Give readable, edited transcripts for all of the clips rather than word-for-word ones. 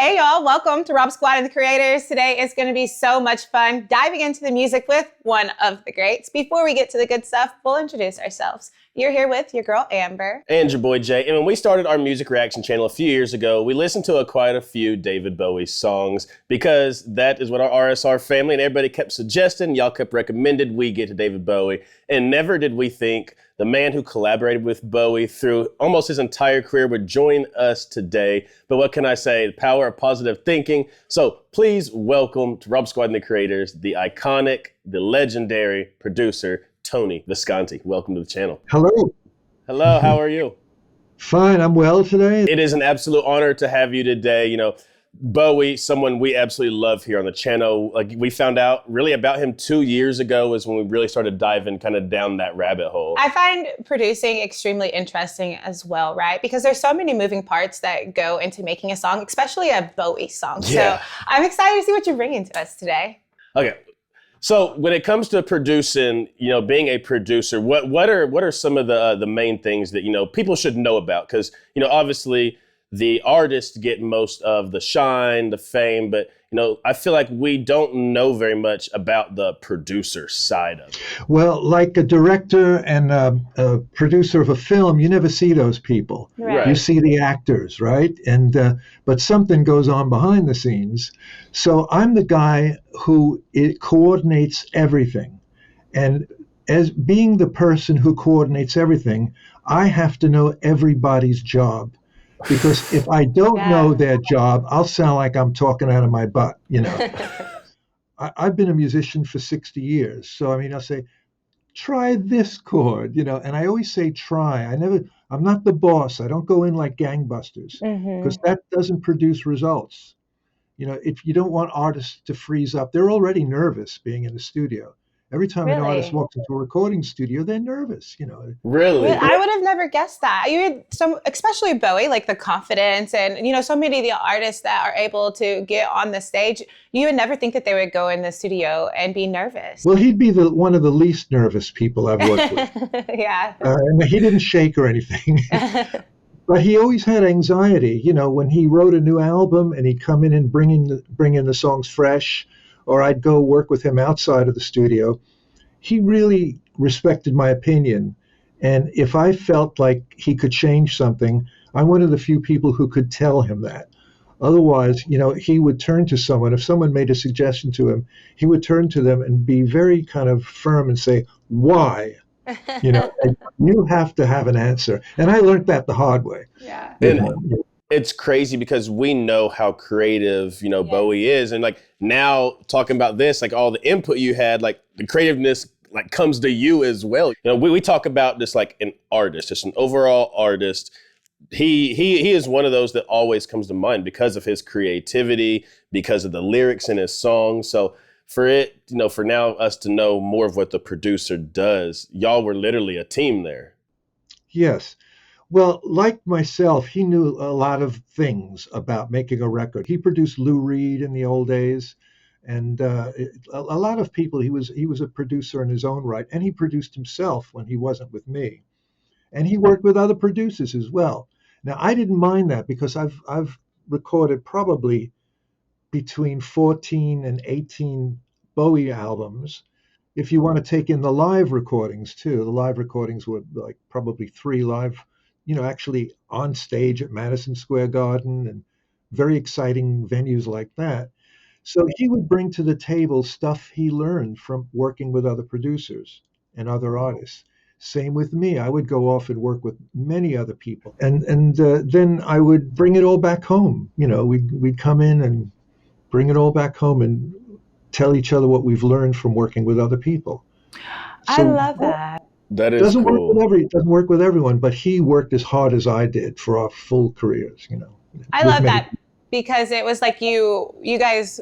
Hey y'all, welcome to Rob Squad and the Creators. Today is going to be so much fun diving into the music with one of the greats. Before we get to the good stuff, we'll introduce ourselves. You're here with your girl Amber. And your boy Jay. And when we started our music reaction channel a few years ago, we listened to quite a few David Bowie songs because that is what our RSR family and everybody kept suggesting. Y'all kept recommended we get to David Bowie. And never did we think the man who collaborated with Bowie through almost his entire career would join us today. But what can I say? The power of positive thinking. So please welcome to Rob Squad and the Creators, the iconic, the legendary producer, Tony Visconti. Welcome to the channel. Hello. Hello, how are you? Fine, I'm well today. It is an absolute honor to have you today. You know, Bowie, someone we absolutely love here on the channel. Like, we found out really about him 2 years ago is when we really started diving kind of down that rabbit hole. I find producing extremely interesting as well, right? Because there's so many moving parts that go into making a song, especially a Bowie song. Yeah. So I'm excited to see what you're bringing to us today. Okay. So when it comes to producing, you know, being a producer, what are some of the main things that, you know, people should know about? Because, you know, obviously the artists get most of the shine, the fame, but, you know, I feel like we don't know very much about the producer side of it. Well, like a director and a producer of a film, you never see those people. Right. You see the actors, right? And but something goes on behind the scenes. So I'm the guy who coordinates everything. And as being the person who coordinates everything, I have to know everybody's job. Because if I don't know their job, I'll sound like I'm talking out of my butt, you know. I've been a musician for 60 years. So, I mean, I'll say, try this chord, you know, and I always say try. I'm not the boss. I don't go in like gangbusters because that doesn't produce results. You know, if you don't want artists to freeze up, they're already nervous being in the studio. Every time an artist walks into a recording studio, they're nervous, you know. Really? I would have never guessed that. You had especially Bowie, like the confidence and, you know, so many of the artists that are able to get on the stage, you would never think that they would go in the studio and be nervous. Well, he'd be one of the least nervous people I've worked with. Yeah. And he didn't shake or anything. But he always had anxiety, you know, when he wrote a new album and he'd come in and bring in the songs fresh, or I'd go work with him outside of the studio. He really respected my opinion. And if I felt like he could change something, I'm one of the few people who could tell him that. Otherwise, you know, he would turn to someone. If someone made a suggestion to him, he would turn to them and be very kind of firm and say, why? You know, and you have to have an answer. And I learned that the hard way. Yeah. It's crazy because we know how creative, you know, Bowie is. And like now talking about this, like all the input you had, like the creativeness like comes to you as well. You know, we talk about this like an artist, just an overall artist. He is one of those that always comes to mind because of his creativity, because of the lyrics in his songs. So for it, you know, for now us to know more of what the producer does, y'all were literally a team there. Yes. Well, like myself, he knew a lot of things about making a record. He produced Lou Reed in the old days, and a lot of people. He was a producer in his own right, and he produced himself when he wasn't with me, and he worked with other producers as well. Now, I didn't mind that because I've recorded probably between 14 and 18 Bowie albums. If you want to take in the live recordings too, the live recordings were like probably 3 live. You know, actually on stage at Madison Square Garden and very exciting venues like that. So he would bring to the table stuff he learned from working with other producers and other artists. Same with me. I would go off and work with many other people. And then I would bring it all back home. You know, we'd come in and bring it all back home and tell each other what we've learned from working with other people. I love that. That is cool. It doesn't work with everyone, but he worked as hard as I did for our full careers, you know. I love that because it was like you guys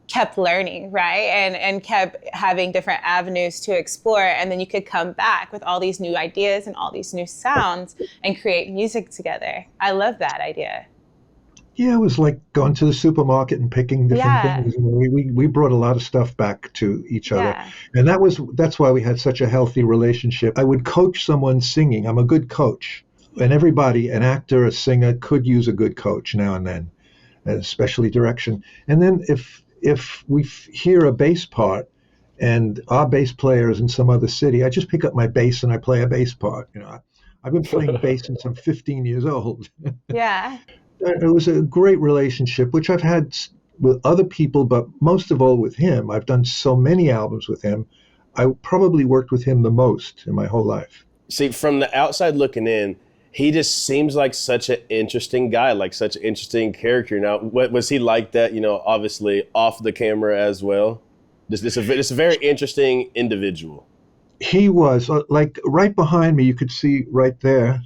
kept learning, right? And kept having different avenues to explore. And then you could come back with all these new ideas and all these new sounds and create music together. I love that idea. Yeah, it was like going to the supermarket and picking different things. We brought a lot of stuff back to each other. And that's why we had such a healthy relationship. I would coach someone singing. I'm a good coach. And everybody, an actor, a singer, could use a good coach now and then. especially direction. And then if we hear a bass part and our bass player is in some other city, I just pick up my bass and I play a bass part. I've been playing bass since I'm 15 years old. Yeah. It was a great relationship, which I've had with other people, but most of all with him. I've done so many albums with him. I probably worked with him the most in my whole life. See, from the outside looking in, he just seems like such an interesting guy, like such an interesting character. Now, what was he like that, obviously off the camera as well? It's a very interesting individual. He was, like right behind me, you could see right there,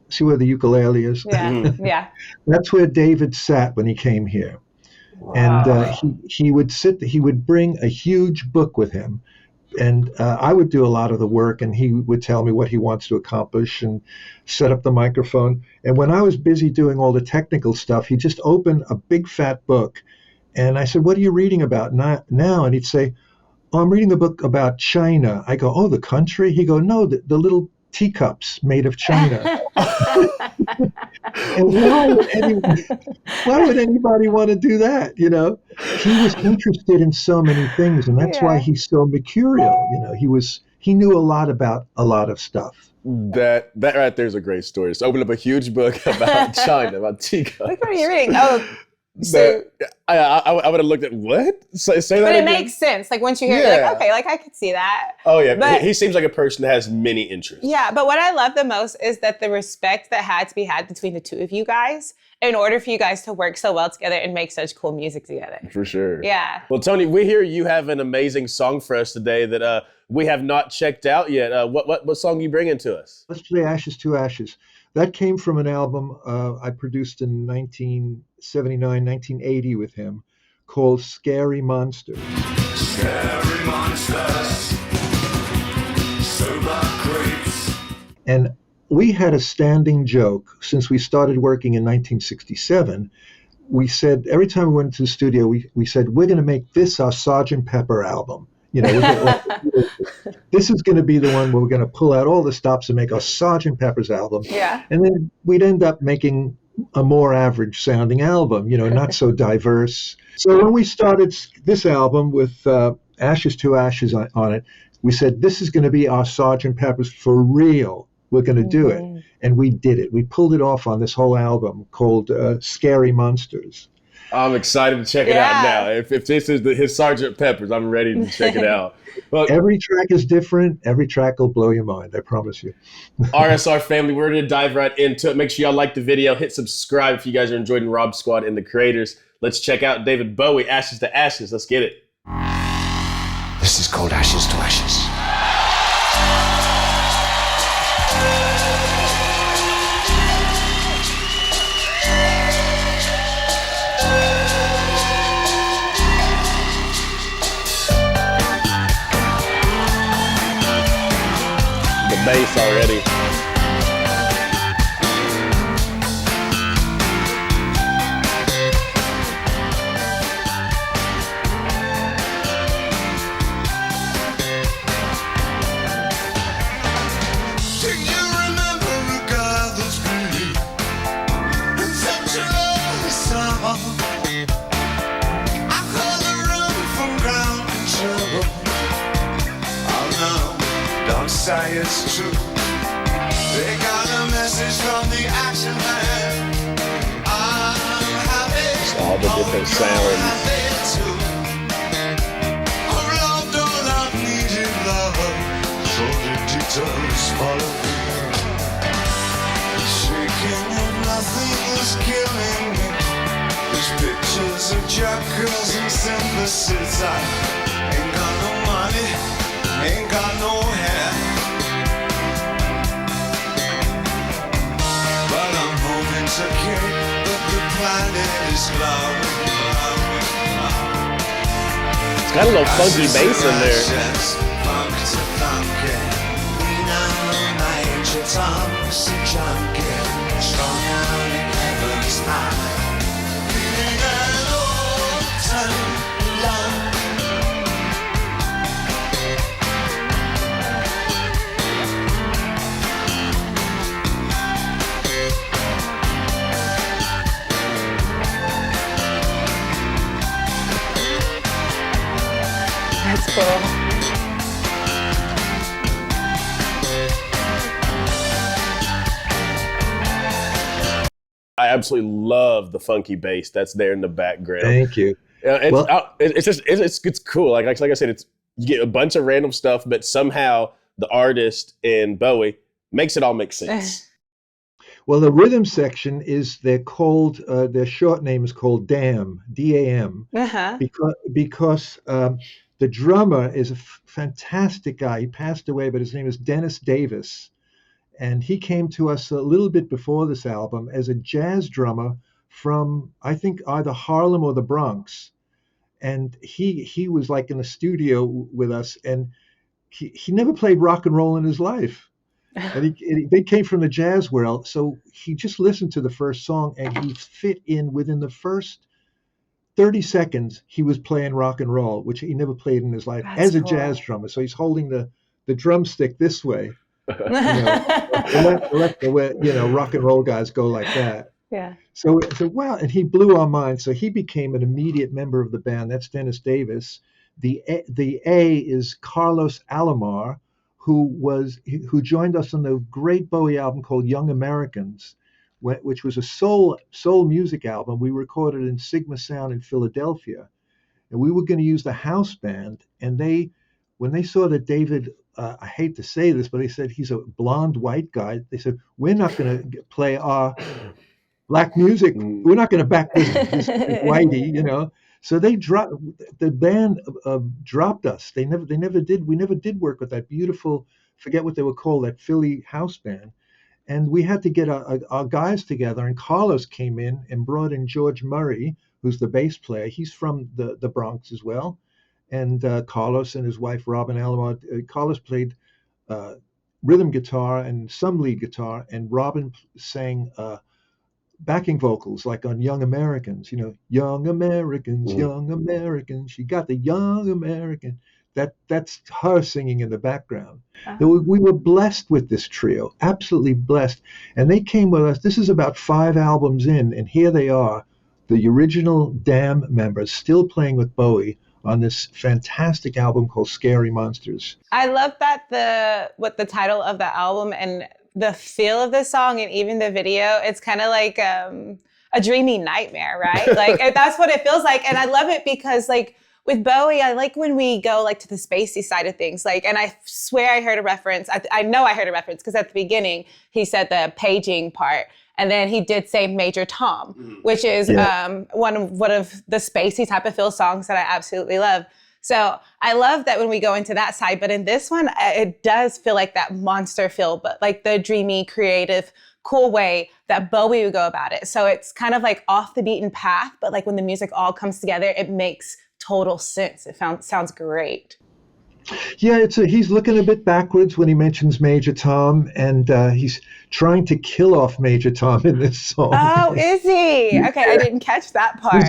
see where the ukulele is? Yeah, yeah. That's where David sat when he came here. Wow. And he would bring a huge book with him. And I would do a lot of the work, and he would tell me what he wants to accomplish and set up the microphone. And when I was busy doing all the technical stuff, he just opened a big fat book. And I said, "What are you reading about now?" And he'd say, "Oh, I'm reading a book about China." I go, "Oh, the country?" He go, "No, the little teacups made of China." And why would anybody want to do that? He was interested in so many things, and that's why he's so mercurial. He knew a lot about a lot of stuff. That right there is a great story. Just open up a huge book about China, about teacups. What are you reading? Oh. So I would have looked at what? Say that but it again? makes sense. Like once you hear it, you're like, okay, like I could see that. Oh yeah, but he seems like a person that has many interests. Yeah, but what I love the most is that the respect that had to be had between the two of you guys in order for you guys to work so well together and make such cool music together. For sure. Yeah. Well, Tony, we hear you have an amazing song for us today that we have not checked out yet. What song are you bringing to us? Let's play Ashes to Ashes. That came from an album I produced in 1979, 1980 with him called Scary Monsters. Scary Monsters, sober creeps. And we had a standing joke since we started working in 1967. We said, every time we went to the studio, we said, we're going to make this our Sgt. Pepper album. This is going to be the one where we're going to pull out all the stops and make our Sgt. Pepper's album. Yeah. And then we'd end up making a more average sounding album, not so diverse. So when we started this album with Ashes to Ashes on it, we said, this is going to be our Sgt. Pepper's for real. We're going to do it. And we did it. We pulled it off on this whole album called Scary Monsters. I'm excited to check it out now. If this is his Sgt. Pepper's, I'm ready to check it out. Well, every track is different. Every track will blow your mind, I promise you. RSR family, we're going to dive right into it. Make sure y'all like the video. Hit subscribe if you guys are enjoying Rob Squad and the creators. Let's check out David Bowie, Ashes to Ashes. Let's get it. This is called Ashes to Ashes. Bass already. It's true. They got a message from the action man. I'm happy. All the different sounds. Shaking and nothing is killing me. There's pictures of jackals and synthesis. I ain't got no money, ain't got no hair. It's okay, but the planet is glowing. It's got a little funky bass in there. Strong out in heaven's high. Feeling an old time love. cool. I absolutely love the funky bass that's there in the background. Thank you. It's cool. Like I said, you get a bunch of random stuff, but somehow the artist in Bowie makes it all make sense. Well, the rhythm section is they're called their short name is called DAM, D-A-M, because the drummer is a fantastic guy. He passed away, but his name is Dennis Davis. And he came to us a little bit before this album as a jazz drummer from, I think, either Harlem or the Bronx. And he was like in the studio with us, and he never played rock and roll in his life. And they came from the jazz world. So he just listened to the first song, and he fit in within the first 30 seconds. He was playing rock and roll, which he never played in his life. That's as a cool. jazz drummer. So he's holding the drumstick this way. The way, rock and roll guys go like that. Yeah. So wow, and he blew our minds. So he became an immediate member of the band. That's Dennis Davis. The A is Carlos Alomar, who joined us on the great Bowie album called Young Americans, which was a soul music album. We recorded in Sigma Sound in Philadelphia, and we were going to use the house band. And when they saw that David, I hate to say this, but they said he's a blonde white guy. They said, we're not going to play our black music. We're not going to back this whitey, So the band dropped us. They never did. We never did work with that beautiful, forget what they were called, that Philly house band. And we had to get our guys together. And Carlos came in and brought in George Murray, who's the bass player. He's from the Bronx as well. And Carlos and his wife, Robin Alomar. Carlos played rhythm guitar and some lead guitar, and Robin sang backing vocals like on Young Americans. Young Americans, Young Americans. You got the Young American. That's her singing in the background. We were blessed with this trio, absolutely blessed. And they came with us. This is about 5 albums in, and here they are, the original DAM members, still playing with Bowie on this fantastic album called Scary Monsters. I love that the title of the album and the feel of the song and even the video, it's kind of like a dreamy nightmare, right? Like that's what it feels like. And I love it because like with Bowie, I like when we go like to the spacey side of things. Like, and I swear I heard a reference. I know I heard a reference because at the beginning he said the paging part. And then he did say Major Tom, which is one of the spacey type of feel songs that I absolutely love. So I love that when we go into that side, but in this one, it does feel like that monster feel, but like the dreamy, creative, cool way that Bowie would go about it. So it's kind of like off the beaten path, but like when the music all comes together, it makes total sense. It sounds great. Yeah, he's looking a bit backwards when he mentions Major Tom, and he's trying to kill off Major Tom in this song. Oh, is he? Okay, I didn't catch that part.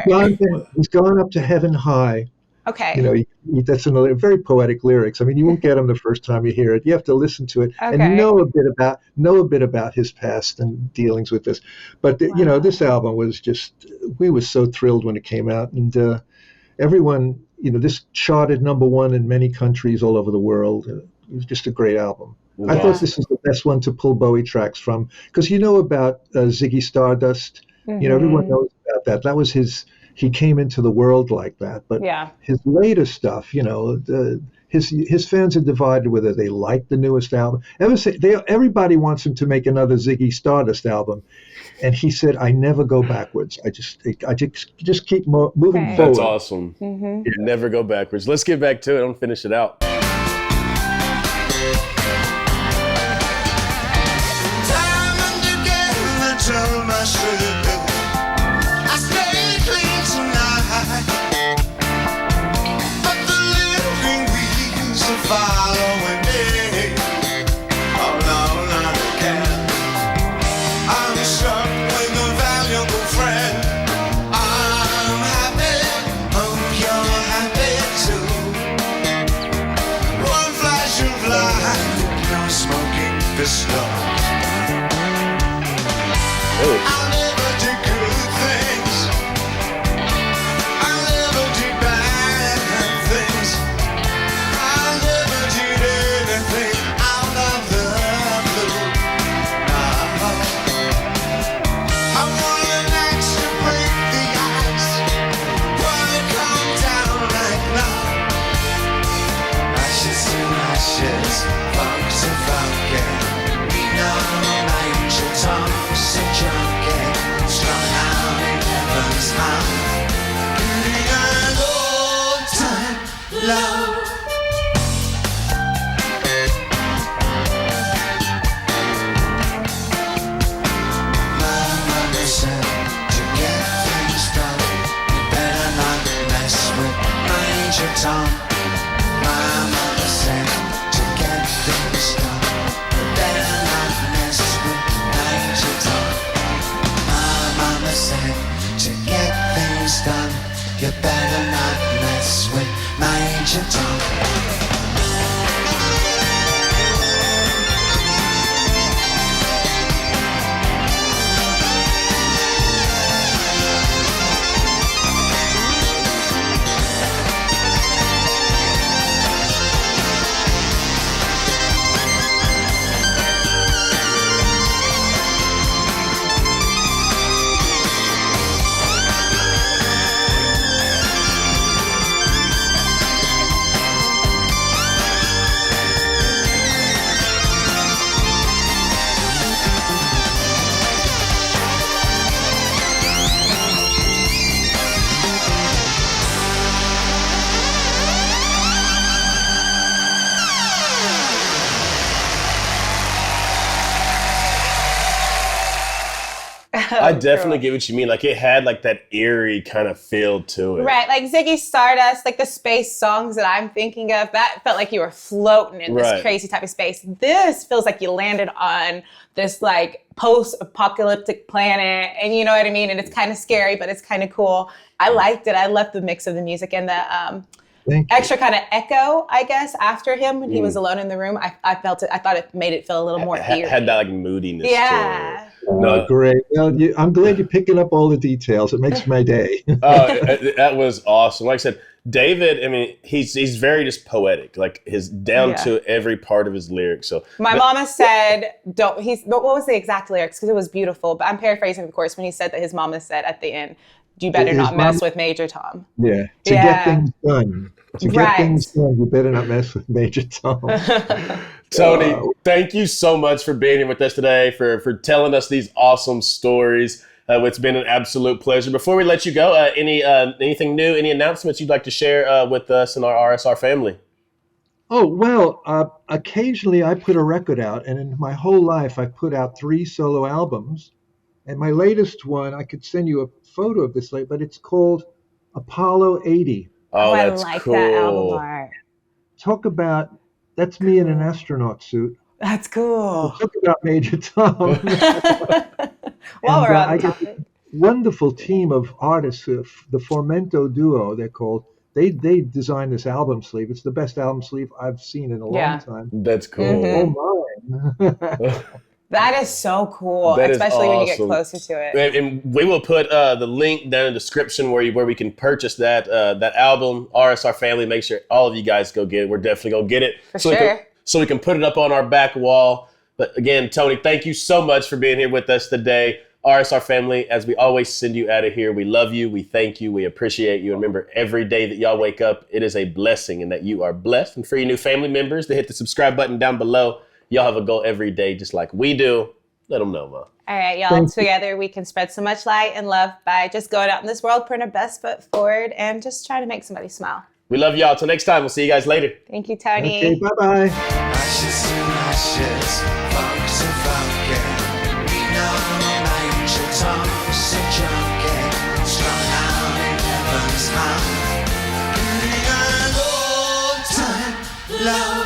He's gone up to heaven high. Okay. That's another very poetic lyrics. I mean, you won't get them the first time you hear it. You have to listen to it and know a bit about his past and dealings with this. But this album was we were so thrilled when it came out, and everyone. This charted #1 in many countries all over the world. It was just a great album. Yeah. I thought this was the best one to pull Bowie tracks from, because about Ziggy Stardust. Mm-hmm. Everyone knows about that. That was he came into the world like that. But his later stuff, his fans are divided whether they like the newest album. Everybody wants him to make another Ziggy Stardust album. And he said, I never go backwards. I just keep moving forward. That's awesome. Mm-hmm. Yeah. Never go backwards. Let's get back to it. I'll finish it out. Time and again, I tell myself I stay clean tonight, but the living weeds are following me. Oh no, not again. I'm stuck with a valuable friend. I'm happy, hope you're happy too. love. My mother said to get things done, you better not mess with Major Tom. My mother said to get things done, you better not mess with Major Tom. My mama said to get things done, you better not mess with Major Tom. I definitely get what you mean. Like it had like that eerie kind of feel to it. Right, like Ziggy Stardust, like the space songs that I'm thinking of, that felt like you were floating in this crazy type of space. This feels like you landed on this like post-apocalyptic planet, and you know what I mean? And it's kind of scary, but it's kind of cool. I liked it. I loved the mix of the music and the extra kind of echo, I guess, after him when he was alone in the room. I felt it. I thought it made it feel a little more eerie. Had that like moodiness to it. No, great. Well, I'm glad you're picking up all the details. It makes my day. That was awesome. Like I said, David, I mean, he's very just poetic, like his down to every part of his lyrics. So my mama said, what was the exact lyrics? Because it was beautiful, but I'm paraphrasing, of course, when he said that his mama said at the end, you better not mess with Major Tom. Yeah, to get things done. To get things done, you better not mess with Major Tom. Tony, thank you so much for being here with us today, for telling us these awesome stories. It's been an absolute pleasure. Before we let you go, anything new, any announcements you'd like to share with us and our RSR family? Oh, well, occasionally I put a record out, and in my whole life I've put out 3 solo albums. And my latest one, I could send you a photo of this later, but it's called Apollo 80. Oh, that's I like cool. that album art. Talk about, that's me in an astronaut suit. That's cool. Talk about Major Tom. While we're on I the got topic. a wonderful team of artists, the Formento duo, they're called. They designed this album sleeve. It's the best album sleeve I've seen in a long time. That's cool. Oh, mine. That is so cool, That is especially when you get awesome. closer to it. And we will put the link down in the description where we can purchase that album. RSR family, make sure all of you guys go get it. We're definitely gonna get it so we can put it up on our back wall. But again, Tony, thank you so much for being here with us today. RSR family, as we always send you out of here, we love you, we thank you, we appreciate you. And remember, every day that y'all wake up, it is a blessing and that you are blessed. And for your new family members, to hit the subscribe button down below. Y'all have a goal every day just like we do. Let them know, Ma. All right, y'all. Together we can spread so much light and love by just going out in this world, putting our best foot forward, and just trying to make somebody smile. We love y'all. Till next time, we'll see you guys later. Thank you, Tony. Okay, bye-bye. Ashes to ashes, funk to funky. We know Major Tom's a junkie, strung out in heaven's high. We got old time love.